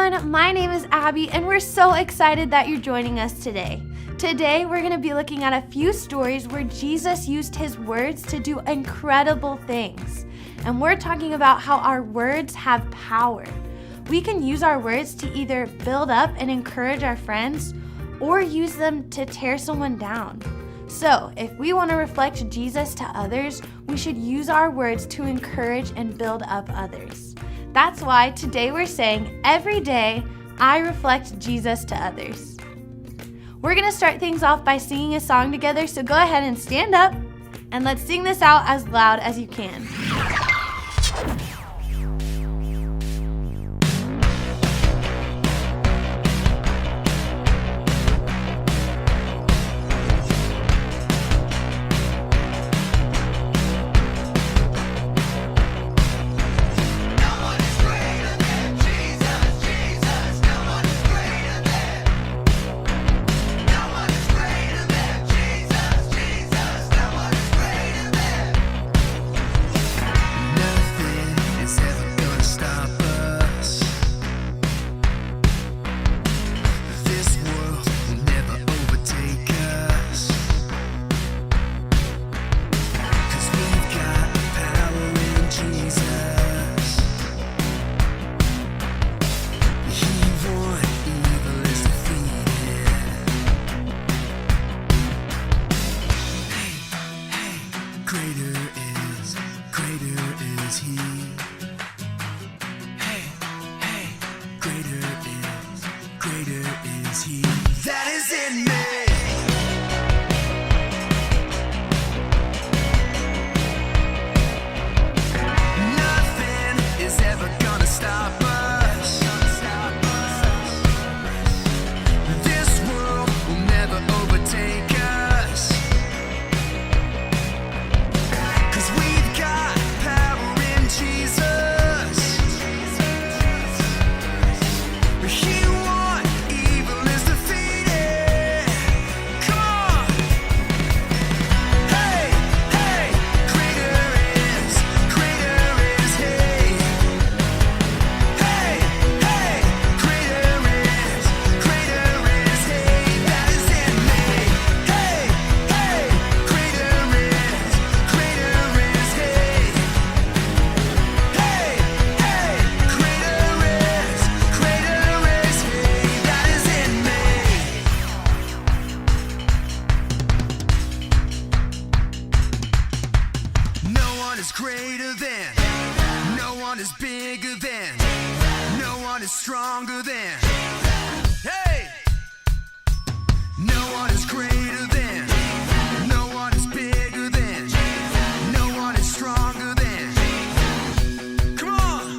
everyone, my name is Abby and we're so excited that you're joining us today. Today we're going to be looking at a few stories where Jesus used his words to do incredible things. And we're talking about how our words have power. We can use our words to either build up and encourage our friends or use them to tear someone down. So, if we want to reflect Jesus to others, we should use our words to encourage and build up others. That's why today we're saying, every day, I reflect Jesus to others. We're going to start things off by singing a song together, so go ahead and stand up, and let's sing this out as loud as you can. Stronger than, hey! No one is greater than, no one is bigger than, no one is stronger than. Come on!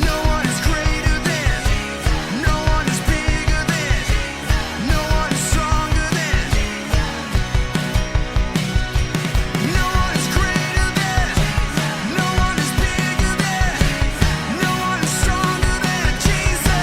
No one is greater than, no one is bigger than, no one is stronger than. No one is greater than, no one is bigger than, no one is stronger than Jesus.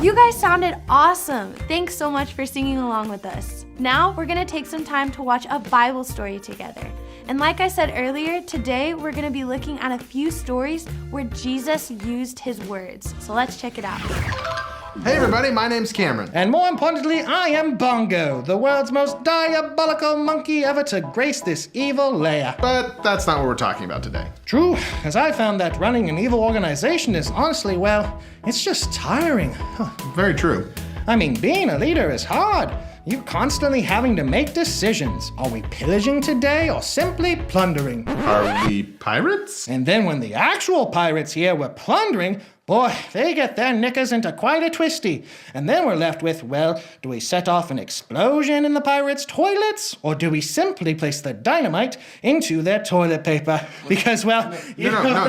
You guys sounded awesome. Thanks so much for singing along with us. Now we're gonna take some time to watch a Bible story together. And like I said earlier, today we're gonna be looking at a few stories where Jesus used his words. So let's check it out. Hey everybody, my name's Cameron. And more importantly, I am Bongo, the world's most diabolical monkey ever to grace this evil layer. But that's not what we're talking about today. True, as I found that running an evil organization is honestly, well, it's just tiring. Very true. I mean, being a leader is hard. You're constantly having to make decisions. Are we pillaging today or simply plundering? Are we pirates? And then when the actual pirates here were plundering, boy, they get their knickers into quite a twisty. And then we're left with, well, do we set off an explosion in the pirates' toilets? Or do we simply place the dynamite into their toilet paper? Because, well, No,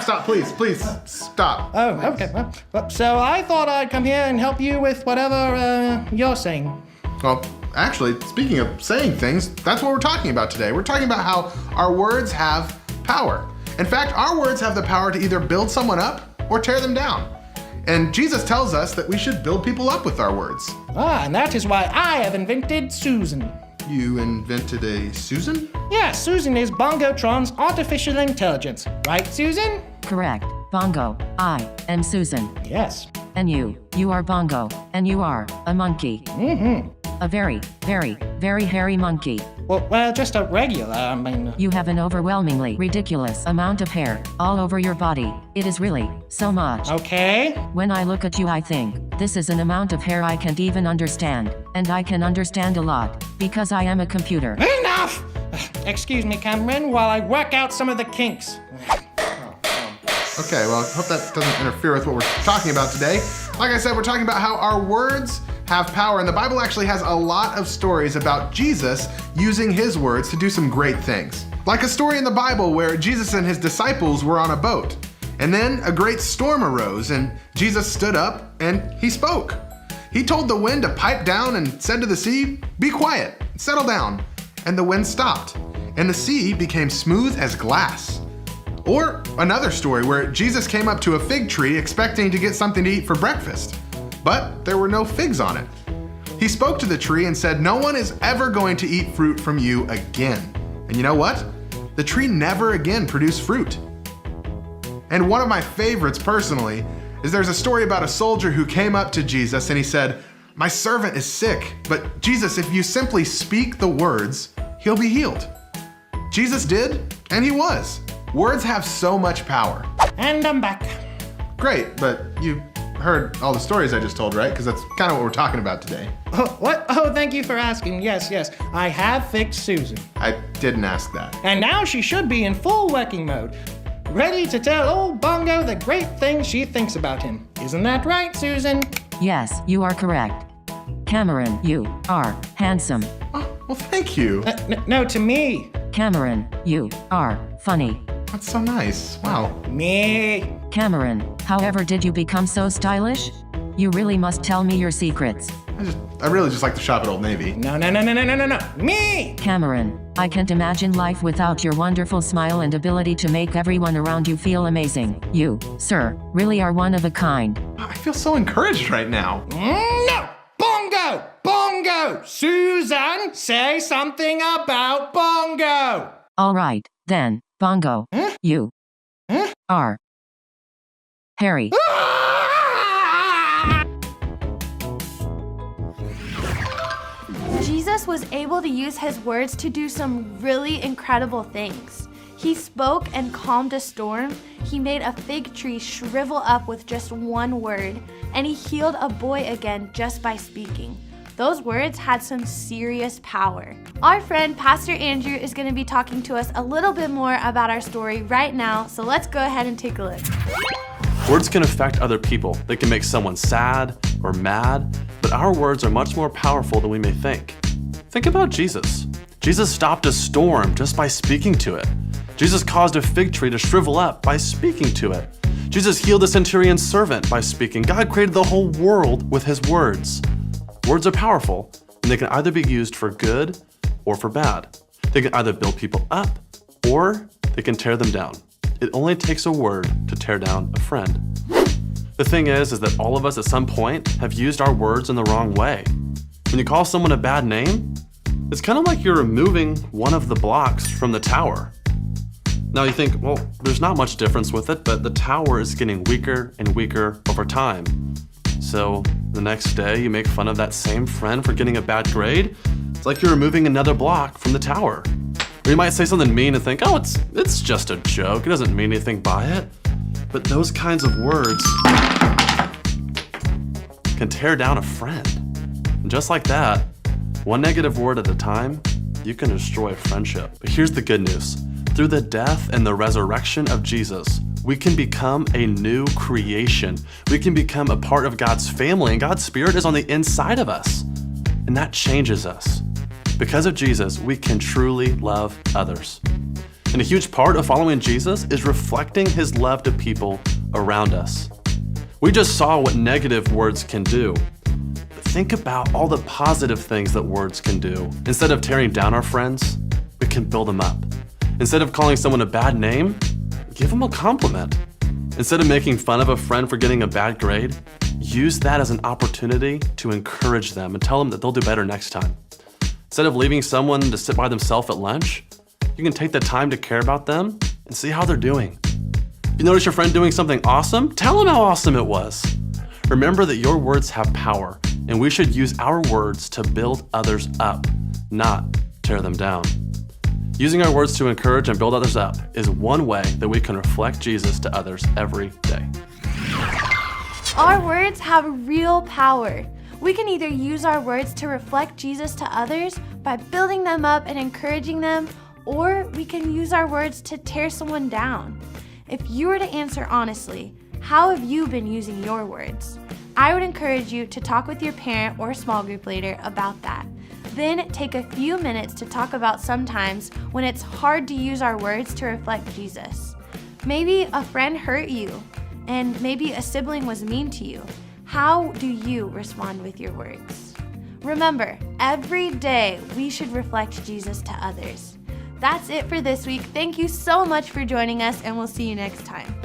stop, please, stop. Oh, okay. Well, so I thought I'd come here and help you with whatever you're saying. Well, actually, speaking of saying things, that's what we're talking about today. We're talking about how our words have power. In fact, our words have the power to either build someone up or tear them down. And Jesus tells us that we should build people up with our words. And that is why I have invented Susan. You invented a Susan? Yeah, Susan is Bongotron's artificial intelligence. Right, Susan? Correct, Bongo. I am Susan. Yes. And you are Bongo. And you are a monkey. Mm-hmm. A very, very, very hairy monkey. Well, just a regular, You have an overwhelmingly ridiculous amount of hair all over your body. It is really so much. Okay. When I look at you, I think, this is an amount of hair I can't even understand. And I can understand a lot, because I am a computer. Enough! Excuse me, Cameron, while I work out some of the kinks. Okay, well, I hope that doesn't interfere with what we're talking about today. Like I said, we're talking about how our words have power, and the Bible actually has a lot of stories about Jesus using his words to do some great things. Like a story in the Bible where Jesus and his disciples were on a boat, and then a great storm arose, and Jesus stood up and he spoke. He told the wind to pipe down and said to the sea, "Be quiet, settle down." And the wind stopped, and the sea became smooth as glass. Or another story where Jesus came up to a fig tree expecting to get something to eat for breakfast, but there were no figs on it. He spoke to the tree and said, "No one is ever going to eat fruit from you again." And you know what? The tree never again produced fruit. And one of my favorites personally is there's a story about a soldier who came up to Jesus and he said, "My servant is sick, but Jesus, if you simply speak the words, he'll be healed." Jesus did, and he was. Words have so much power. And I'm back. Great, but you heard all the stories I just told, right? Because that's kind of what we're talking about today. Oh, what? Oh, thank you for asking. Yes. I have fixed Susan. I didn't ask that. And now she should be in full working mode, ready to tell old Bongo the great things she thinks about him. Isn't that right, Susan? Yes, you are correct. Cameron, you are handsome. Oh, well, thank you. No, to me. Cameron, you are funny. That's so nice. Wow. Me. Cameron, however did you become so stylish? You really must tell me your secrets. I really just like to shop at Old Navy. No. Me. Cameron, I can't imagine life without your wonderful smile and ability to make everyone around you feel amazing. You, sir, really are one of a kind. I feel so encouraged right now. No. Bongo. Susan, say something about Bongo. All right, then, Bongo. Huh? You are Harry. Jesus was able to use his words to do some really incredible things. He spoke and calmed a storm. He made a fig tree shrivel up with just one word, and he healed a boy again just by speaking. Those words had some serious power. Our friend Pastor Andrew is going to be talking to us a little bit more about our story right now, so let's go ahead and take a look. Words can affect other people. They can make someone sad or mad, but our words are much more powerful than we may think. Think about Jesus. Jesus stopped a storm just by speaking to it. Jesus caused a fig tree to shrivel up by speaking to it. Jesus healed the centurion's servant by speaking. God created the whole world with his words. Words are powerful, and they can either be used for good or for bad. They can either build people up, or they can tear them down. It only takes a word to tear down a friend. The thing is that all of us at some point have used our words in the wrong way. When you call someone a bad name, it's kind of like you're removing one of the blocks from the tower. Now you think, well, there's not much difference with it, but the tower is getting weaker and weaker over time. So the next day you make fun of that same friend for getting a bad grade. It's like you're removing another block from the tower. Or you might say something mean and think, oh, it's just a joke. It doesn't mean anything by it. But those kinds of words can tear down a friend. And just like that, one negative word at a time, you can destroy a friendship. But here's the good news. Through the death and the resurrection of Jesus, we can become a new creation. We can become a part of God's family, and God's Spirit is on the inside of us. And that changes us. Because of Jesus, we can truly love others. And a huge part of following Jesus is reflecting his love to people around us. We just saw what negative words can do. But think about all the positive things that words can do. Instead of tearing down our friends, we can build them up. Instead of calling someone a bad name, give them a compliment. Instead of making fun of a friend for getting a bad grade, use that as an opportunity to encourage them and tell them that they'll do better next time. Instead of leaving someone to sit by themselves at lunch, you can take the time to care about them and see how they're doing. If you notice your friend doing something awesome, tell them how awesome it was. Remember that your words have power, and we should use our words to build others up, not tear them down. Using our words to encourage and build others up is one way that we can reflect Jesus to others every day. Our words have real power. We can either use our words to reflect Jesus to others by building them up and encouraging them, or we can use our words to tear someone down. If you were to answer honestly, how have you been using your words? I would encourage you to talk with your parent or small group leader about that. Then take a few minutes to talk about sometimes when it's hard to use our words to reflect Jesus. Maybe a friend hurt you, and maybe a sibling was mean to you. How do you respond with your words? Remember, every day we should reflect Jesus to others. That's it for this week. Thank you so much for joining us, and we'll see you next time.